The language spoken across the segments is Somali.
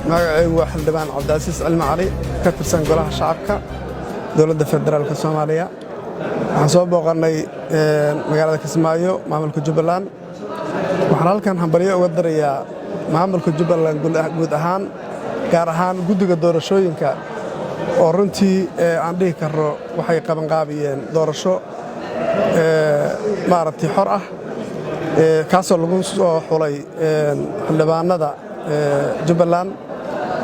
magacaygu waa xildhibaan cabdicaziis cilmi cali ka tirsan golaha shacabka dowladda federaalka Soomaaliya. waxaan soo booqannay magaalada Kismaayo maamulka Jubbaland. waxaan halkan hambalyo uga dirayaa maamulka Jubbaland guud ahaan gaar ahaan guddiga doorashooyinka oo runtii aan dhihi karo waxay qabanqaabiyeen doorasho maaragtay xor ah kaasoo lagu soo xulay xildhibaanada Jubbaland.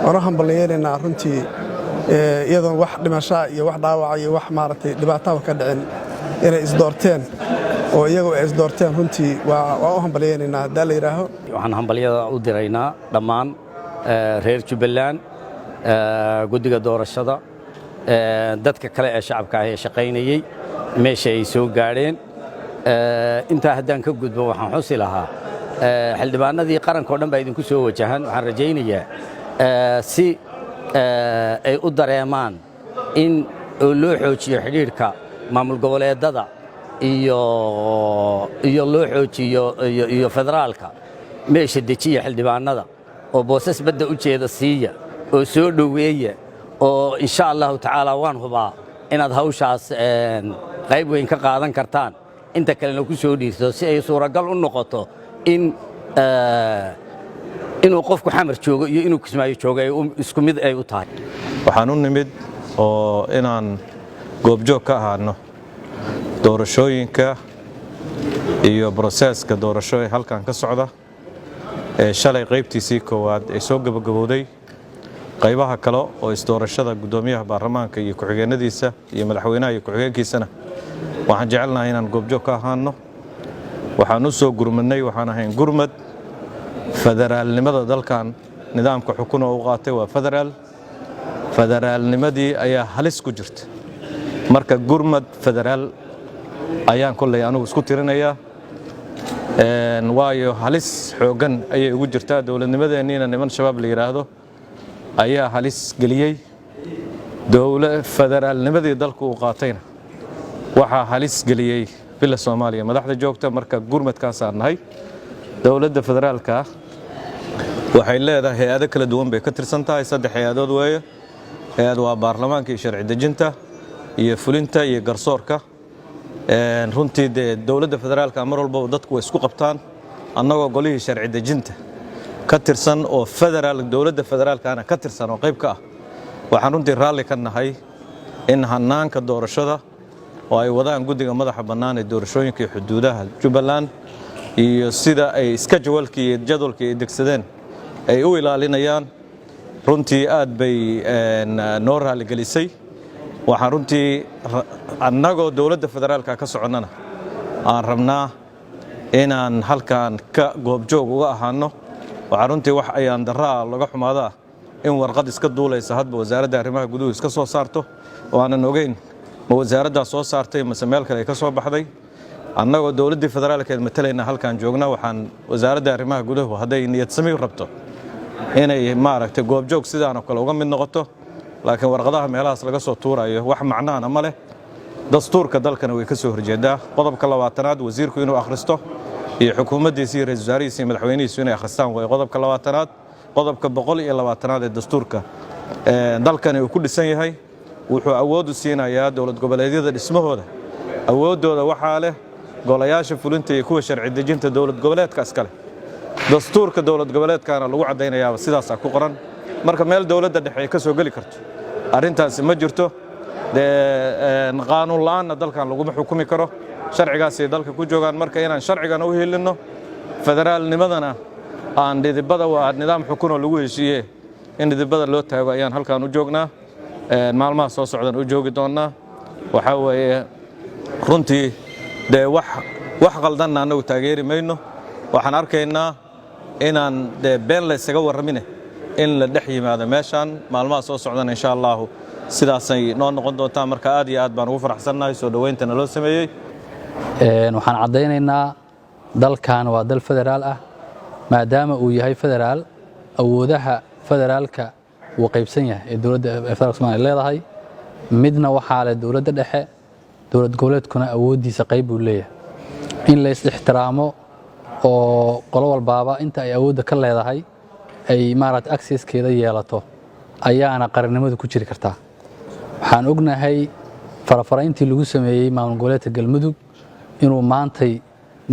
waxaan hambalyeynaa runtii iyadoon wax dhimasho iyo wax dhaawac iyo wax maaragtay dhibaato ka dhicin inay isdoorteen oo iyagu ay isdoorteen runtii waa u hambalyeynaa haddii la yiraahdo. waxaan hambalyada u diraynaa dhammaan reer Jubbaland guddiga doorashada dadka kale ee shacabka ah ee shaqaynayay meesha ay soo gaadheen. intaa haddaan ka gudbo waxaan xusi lahaa xildhibaanadii qaranka oo dhan baa idinku soo wajahan. waxaan rajaynayaa si ay u dareemaan in loo xoojiyo xidhiidhka maamul goboleedada iyo loo xoojiyo iyo federaalka meesha dejiya xildhibaanada oo boosas badda u jeeda siiya oo soo dhoweeya oo insha allahu tacaala waan hubaa inaad hawshaas qayb weyn ka qaadan kartaan inta kalena ku soo dhiirto si ay suuragal u noqoto inuu qofku xamar joogo iyo inuu Kismaayo joogo ay isku mid ay u tahay. waxaan u nimid oo inaan goobjoog ka ahaano doorashooyinka iyo processka doorasho ee halkan ka socda ee shalay qaybtiisii koowaad ay soo gabagabowday. qaybaha kale oo isdoorashada gudoomiyaha baarlamaanka iyo ku-xigeenadiisa iyo madaxweynaha iyo ku-xigeenkiisana waxaan jecelnahay inaan goobjoog ka ahaano. waxaan u soo gurmadnay waxaan ahayn gurmad federaalnimada dalkan nidaamka xukun oo u qaatay waa federaalnimadii ayaa halis ku jirta. marka gurmad federaal ayaan kolley anigu isku tirinayaa waayo halis xoogan ayay ugu jirtaa. dowladnimadeenniina niman shabaab la yiraahdo ayaa halis geliyey. federaalnimadii dalku uu qaatayna waxaa halis geliyey bila Soomaaliya madaxda joogta. marka gurmadkaasaan nahay. dowladda federaalka waxay leedahay hay'ado kala duwan bay ka tirsan tahay. 3 hay'adood weeye. hay'ad waa baarlamaanka iyo sharci dejinta iyo fulinta iyo garsoorka. runtii dowladda federaalka mar walba dadku way isku qabtaan. annagoo golihii sharci dejinta ka tirsan oo dowladda federaalkana ka tirsan oo qayb ka ah waxaan runtii raalli ka nahay in hanaanka doorashada oo ay wadaan guddiga madaxa bannaan ee doorashooyinka iyo xuduudaha Jubbaland iyo sida ay iska jadwalkii degsadeen ay u ilaalinayaan runtii aad bay noo raali gelisay. waxaan runtii annagoo dowladda federaalka ka soconnana aan rabnaa inaan halkan ka goobjoog uga ahaano. waxaan runtii wax ayaan daraa laga xumaadaa in warqad iska duulaysa hadba wasaaradda arrimaha guduhu iska soo saarto oo aanan ogeyn ma wasaaraddaa soo saartay mase meel kale ay ka soo baxday. annagoo dowladdii federaalkeed matalayna halkan joogna waxaan wasaaradda arrimaha guduhu hadday niyad sami rabto inay maaragtay goobjoog sidaan oo kale uga mid noqoto. laakiin warqadaha meelahaas laga soo tuurayo wax macnaana ma leh. dastuurka dalkana way ka soo horjeedaa. qodobka 20aad wasiirku inuu akhristo iyo xukuumaddiisa iyo ra'iisul wasaarihiisa iyo madaxweynihiisu inay akhristaan way qodobka 20aad. qodobka 120aad ee dastuurka dalkani uu ku dhisan yahay wuxuu awood u siinayaa dowlad goboleedyada dhismahooda. awooddooda waxaa leh golayaasha fulinta iyo kuwa sharci dejinta dowlad goboleedka iskale. dastuurka dowlad goboleedkana lagu cadaynayaa sidaas ku qoran. marka meel dowladda dhexe ay ka soo gali karto arrintaasi ma jirto. qaanuun la'aanna dalkan laguma xukumi karo. sharcigaas ay dalka ku joogaan. marka inaan sharcigana u helinno federaalnimadana aan dhidibada waa nidaam xukun oo lagu heshiiyey in dhidibada loo taago ayaan halkan u joognaa. maalmaha soo socdan u joogi doonaa. waxaa weeye runtii wax qaldanna annagu taageeri mayno. waxaan arkaynaa inaan been la isaga warramine in la dhex yimaado meeshaan maalmaha soo socdan insha allahu sidaasay noo noqon doontaa marka aad iyo aad baan ugu faraxsannahay soo dhawayntana loo sameeyey waxaan caddaynaynaa dalkan waa dal federaal ah maadaama uu yahay federaal awoodaha federaalka uu qaybsan yahay ee dowladda federaalka Soomaaliya leedahay midna waxaa leh dowladda dhexe dowlad goboleedkuna awoodiisa qayb uu leeyahay in la is ixtiraamo oo qolo walbaaba inta ay awoodda ka leedahay ay maaragtay accesskeeda yeelato ayaana qarannimadu ku jiri kartaa waxaan ognahay farafarayntii lagu sameeyey maamul goboleedka Galmudug inuu maantay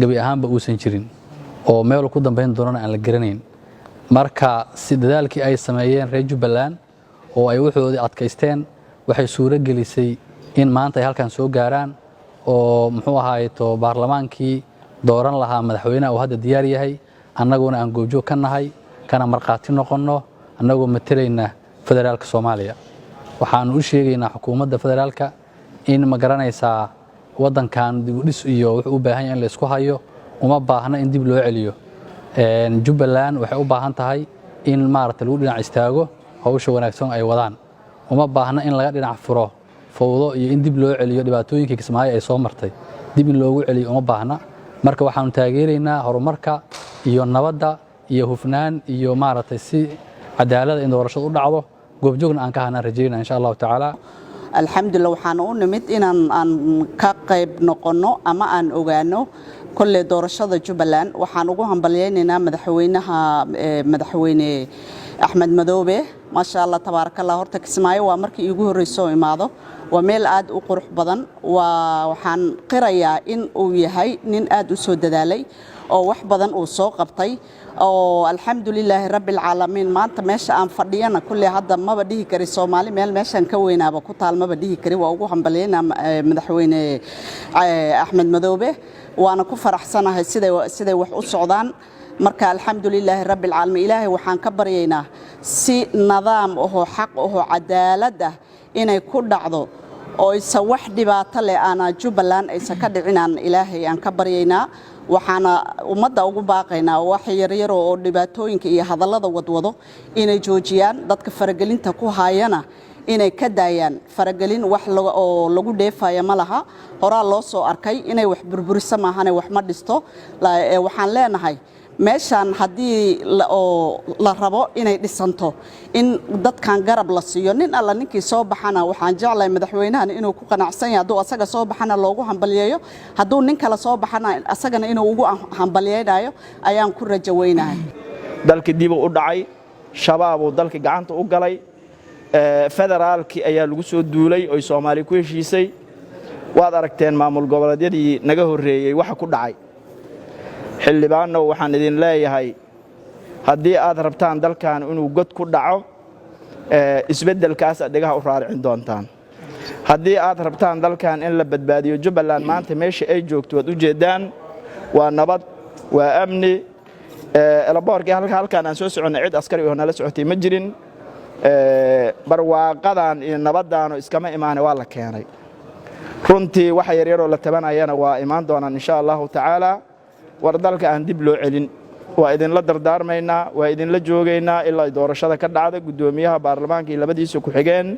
gabi ahaanba uusan jirin oo meel ku dambeyn doonana aan la garanayn marka si dadaalkii ay sameeyeen reer Jubbaland oo ay wuxuudi adkaysteen waxay suuro gelisay in maanta ay halkan soo gaaraan oo muxuu ahaayeeto baarlamaankii dooran lahaa madaxweynaha oo hadda diyaar yahay annaguna aan goobjoog ka nahay kana marqaati noqonno annagoo matalayna federaalka Soomaaliya waxaan u sheegaynaa xukuumadda federaalka in ma garanaysaa waddankan dib u dhis iyo wuxuu u baahan yahay in la isku hayo uma baahna in dib loo celiyo Jubbaland waxay u baahan tahay in maaragtay lagu dhinac istaago hawsha wanaagsan ay wadaan uma baahna in laga dhinac furo fowdo iyo in dib loo celiyo dhibaatooyinkii Kismaayo ay soo martay dib in loogu celiyo uma baahna marka waxaan taageeraynaa horumarka iyo nabadda iyo hufnaan iyo maaragtay si cadaalad in doorashadu u dhacdo goobjoogna aan ka hana rajeynaa insha Allah taala alxamdulillah waxaan u nimid inaan ka qayb noqono ama aan ogaano kulle doorashada Jubbaland waxaan ugu hambalyeynaa madaxweyne Axmed Madoobe ma sha Allah tabarakallah horta Kismaayo waa markii ugu horeysay imaado waa meel aad u qurux badan waxaan qirayaa in uu yahay nin aad u soo dadaalay oo wax badan uu soo qabtay oo alxamdulillah rabbil alamin maanta meesha aan fadhiyana kulli hadda maba dhihi kari Soomaali meel meeshan ka weynaaba ku taal maba dhihi kari waa ugu hambalyeynaa madaxweyne Axmed Madoobe waana ku faraxsanahay siday wax u socdaan marka alxamdulillah rabbil alamin ilaahay waxaan ka baryaynaa si nidaam oo xaq oo cadaalad ah inay ku dhacdo oo isa wax dhibaato leh ana Jubbaland aysa ka dhicinaan ilaahay aan ka baryaynaa waxaana ummadda ugu baaqaynaa wax yar oo dhibaatooyinka iyo hadallada wadwado inay joojiyaan dadka faragelinta ku hayana inay ka daayaan faragelin wax oo lagu dheefayo ma laha horaa loo soo arkay inay wax burburisa maahan wax ma dhisto waxaan leenahay meeshan hadii la rabo inay dhisanto in dadkan garab la siiyo nin alla ninkii soo baxana waxaan jeclahay madaxweynahan inuu ku qanacsan yahay haduu asaga soo baxana loogu hambalyeeyo haduu nin kale soo baxana asagana inuu ugu hambalyeeyo ayaan ku rajaweynahay dalka dib u dhacay shabaab oo dalka gacanta u galay federaalki ayaa lagu soo duulay oo Soomaali ku heshiisay waad aragteen maamul goboleedyadii naga horeeyay waxa ku dhacay xildhibaanno waxaan idin leeyahay haddii aad rabtaan dalkan inuu god ku dhaco isbeddelkaas adiga u raaricin doontaan haddii aad rabtaan dalkan in la badbaadiyo Jubbaland maanta meesha ay joogto waad u jeedaan waa nabad waa amni elaboorkii halkaan aan soo soconay cid askari oo nala socotay ma jirin barwaaqadan iyo nabaddaanu iskama imaan waa la keenay runtii waxa yar oo la tabanayana waa imaan doonaan insha Allah taala war dalka aan dib loo celin waa idin la dardaarmaynaa waa idin la joogaynaa ilaa doorashada ka dhacda gudoomiyaha baarlamaanka iyo labadiisa ku xigeen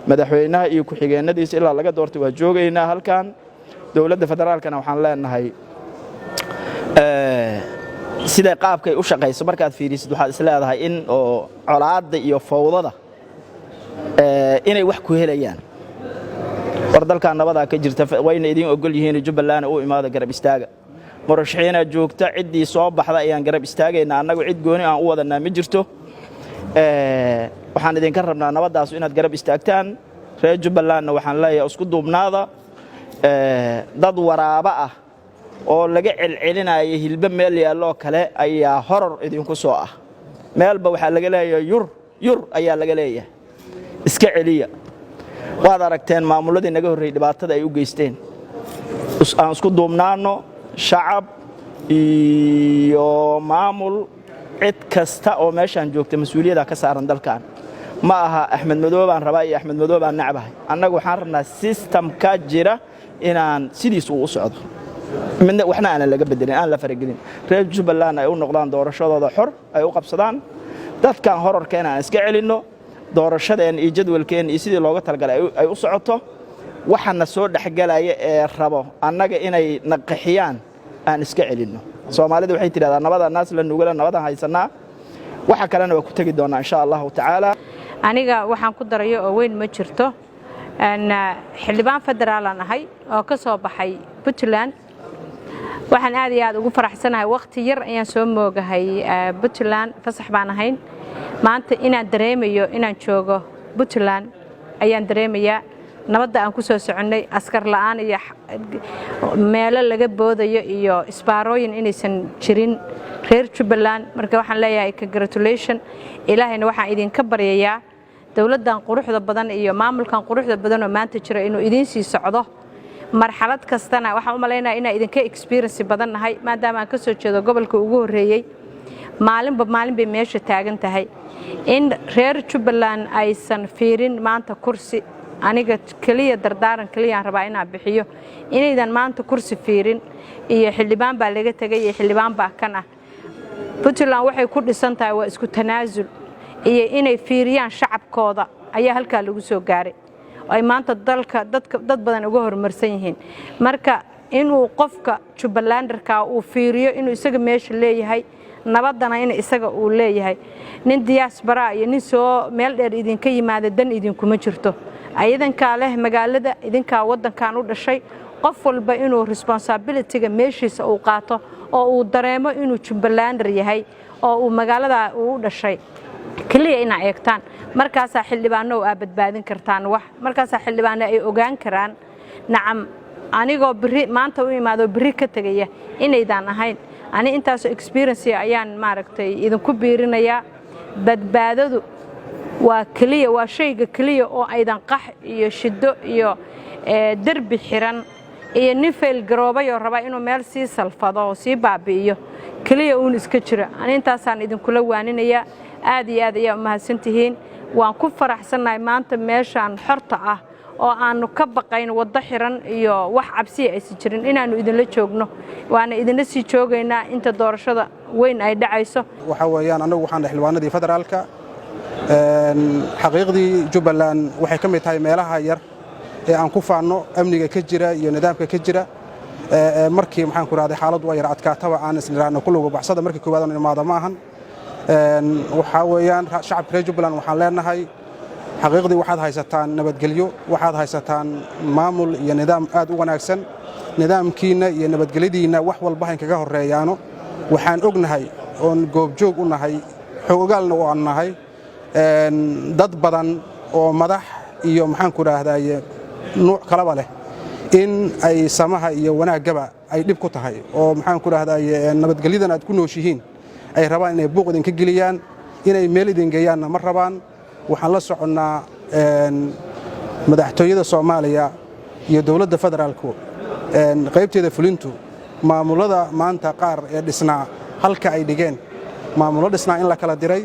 madaxweynaha iyo ku xigeenadiisa ilaa laga doortay waa joogaynaa halkan dawladda federaalkana waxaan leenahay sida qaabkay u shaqeyso markaad fiirisid waxaad isleedahay in oo colaadda iyo fawdada inay wax ku helayaan war dalka nabada ka jirta wayna idin ogol yihiin Jubbaland oo imaado garab istaaga murashaxiina joogta cidii soo baxda ayaan garab istaagayna annagu cid gooni aan u wadanaa ma jirto waxaan idin ka rabnaa nabadaas inaad garab istaagtaan reer Jubbaland waxaan leeyahay isku duubnaada dad waraaba ah oo laga celcelinaayo hilba meel yaalo kale ayaa horor idinku soo ah meelba waxa laga leeyahay yur ayaa laga leeyahay iska celiya waad aragteen maamuladii naga horeeyay dhibaatada ay u geysteen aan isku duubnaano shacab iyo maamul cid kasta oo meeshan joogta mas'uuliyadda ka saaran dalkan ma aha Axmed Madoobe aan rabaa iyo Axmed Madoobe aan nacabahay annagu waxaan rabnaa system ka jira inaan sidiis u socdo midna waxna aan laga bedelin aan la faragelin reer Jubbaland ay u noqdaan doorashadooda xor ay u qabsadaan dadkan horarkeena aan iska celino doorashadeen iyo jadwalkeen iyo sidii looga talagalay ay u socoto waxana soo dhaxgalaya ee rabo annaga inay naqaxiyaan aan iska celinno Soomaalidu waxay tiraahdaa nabada naas la nugula nabada haysanaa waxa kalena waa ku tagi doonaa insha Allah ta'ala aniga waxaan ku darayo oo weyn ma jirto xildhibaan federaal aan ahay oo ka soo baxay Puntland waxaan aad iyo aad ugu faraxsanahay waqti yar ayaan soo moogahay Puntland fasax baan ahayn maanta inaan dareemayo inaan joogo Puntland ayaan dareemayaa nabadda aan ku soo soconay askar la'aan iyo meelo laga boodayo iyo isbaarooyin inaysan jirin reer Jubbaland marka waxaan leeyahay congratulation ilaahayna waxaan idinka baryayaa dawladdan quruxda badan iyo maamulkan quruxda badan oo maanta jira inuu idin sii socdo marxalad kastana waxaan u maleynayaa inaan idinka experience badan nahay maadaama aan ka soo jeedo gobolka ugu horeeyay maalin bay meesha taagan tahay in reer Jubbaland aysan fiirin maanta kursi aniga kaliya dardaaran kaliya aan rabaa inaan bixiyo inaydan maanta kursi fiirin iyo xildhibaan baa laga tagay iyo xildhibaan baa kan ah Puntland waxay ku dhisan tahay waa isku tanaasul iyo inay fiiriyaan shacabkooda ayaa halka lagu soo gaaray ay maanta dalka dad badan uga hormarsan yihiin marka inuu qofka Jubbalanderka uu fiiriyo inuu isaga meesha leeyahay nabadana in isaga uu leeyahay nin diaspora iyo nin soo meel dheer idinka yimaada dan idinkuma jirto ayadanka leh magaalada idinka wadankan u dhashay qof walba inuu responsibility-ga meeshiisa uu qaato oo uu dareemo inuu Jubbalander yahay oo uu magaalada u dhashay kaliya ina eegtaan markaas xildhibaano oo badbaadin kartaan wax markaas xildhibaano ay ogaan karaan nacam anigoo biri maanta u imaado biri ka tagaya inaydan ahayn ani intaas experience ayaan maaragtay idinku biirinaya badbaadadu waa kaliya waa shayga kaliya oo aydan qax iyo shido iyo darbi xiran iyo nifel garoobay oo raba inuu meel sii salfado oo sii baabi'iyo kaliya uu iska jira ani intaasaan idinku la waaninaya aad iyo aad ayaa mahadsantihiin waan ku faraxsanahay maanta meeshaan xorta ah oo aanu ka baqayn wada xiran iyo wax cabsi ay si jirin inaanu idinla joogno waana idinla sii joogaynaa inta doorashada weyn ay dhacayso waxa weeyaan anagu waxaan xildhibaanadii federaalka xaqiiqdii Jubbaland waxay ka mid tahay meelaha yar ee aan ku faano amniga ka jira iyo nidaamka ka jira markii maxaan ku raadey xaaladu waa yar adkaataba aan isniraano kulluga baxsada markii koowaad aan imaado ma ahan waxa weeyaan shacabka reer Jubbaland waxaan leenahay xaqiiqdii waxaad haysataan nabadgelyo waxaad haysataan maamul iyo nidaam aad u wanaagsan nidaamkiina iyo nabadgelyadiina wax walba hayn kaga horeeyaano waxaan ognahay oon goobjoog u nahay xogogaalna oo aan nahay dad badan oo madax iyo maxaan ku raahdaye nooc kala leh in ay samaha iyo wanaagaba ay dib ku tahay oo maxaan ku raahdaye nabadgelyadan aad ku nooshihiin ay rabaan inay buuq idin ka geliyaan inay meel idin geeyaanna ma rabaan waxaan la soconnaa madaxtooyada Soomaaliya iyo dawladda federaalku qaybteeda fulintu maamulada maanta qaar ee dhisnaa halka ay dhigeen maamulo dhisnaa in la kala diray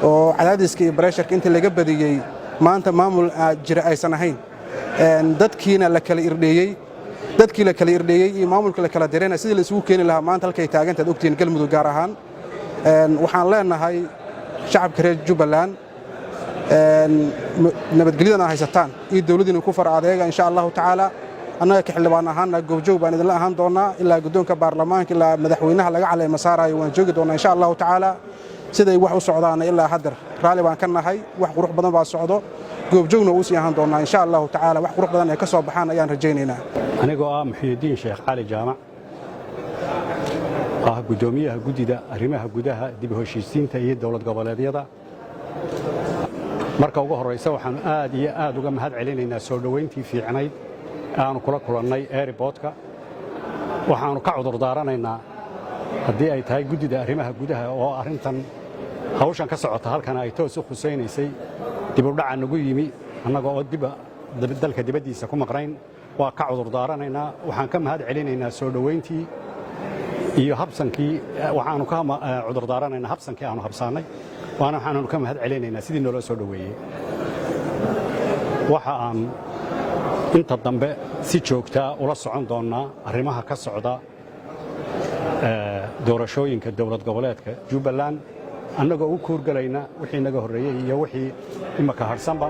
oo cadaadiska iyo pressure-ka inta laga badiyay maanta maamul jira aysan ahayn dadkiina la kala irdheeyay iyo maamulka la kala dirayna sidii la isugu keeni lahaa maanta halkay taagantaad ogtiin galmudug gaar ahaan waxaan leenahay shacabka reer Jubbaland nabadgelyada haysataan iyo dawladdu ku far adeega insha Allah ta'ala annaga ka xildhibaan ahaan goobjoog baan idin la ahaan doonaa ilaa guddoonka baarlamaanka ilaa madaxweynaha laga caleemo saarayo waan joogi doonaa insha Allah ta'ala siday wax u socdaan ilaa hadar raali baan ka nahay wax qurux badan baa socdo goobjoogna uu sii ahaan doonaa insha Allah ta'ala wax qurux badan ay ka soo baxaan ayaan rajaynaynaa anigoo ah Muxyidiin Sheekh Cali Jaamac gudoomiyaha gudida arrimaha gudaha dib u heshiisiinta iyo dawlad goboleedyada marka ugu horeysa waxaan aad iyo aad uga mahad celinaynaa soo dhaweyntii fiicnayd aanu kula kulannay airportka waxaanu ka cudur daaranaynaa haddii ay tahay gudida arrimaha gudaha oo arrintan hawshan ka socota halkan ay toos u khusaynaysay dib u dhaca nagu yimi annaga oo dalka dibaddiisa ku maqnayn waa ka cudur daaranaynaa waxaan ka mahad celinaynaa soo dhaweyntii iyo habsankii waxaanu ka cudur daaranaynaa habsankii aanu habsaanay waxaanu ka mahad celinaynaa sidii noo soo dhaweeyay waxa aan inta dambe si joogta ula socon doonaa arrimaha ka socda doorashooyinka dawlad goboleedka Jubbaland annagoo u kuurgalayna wixii naga horreeyey iyo wixii imaka harsanba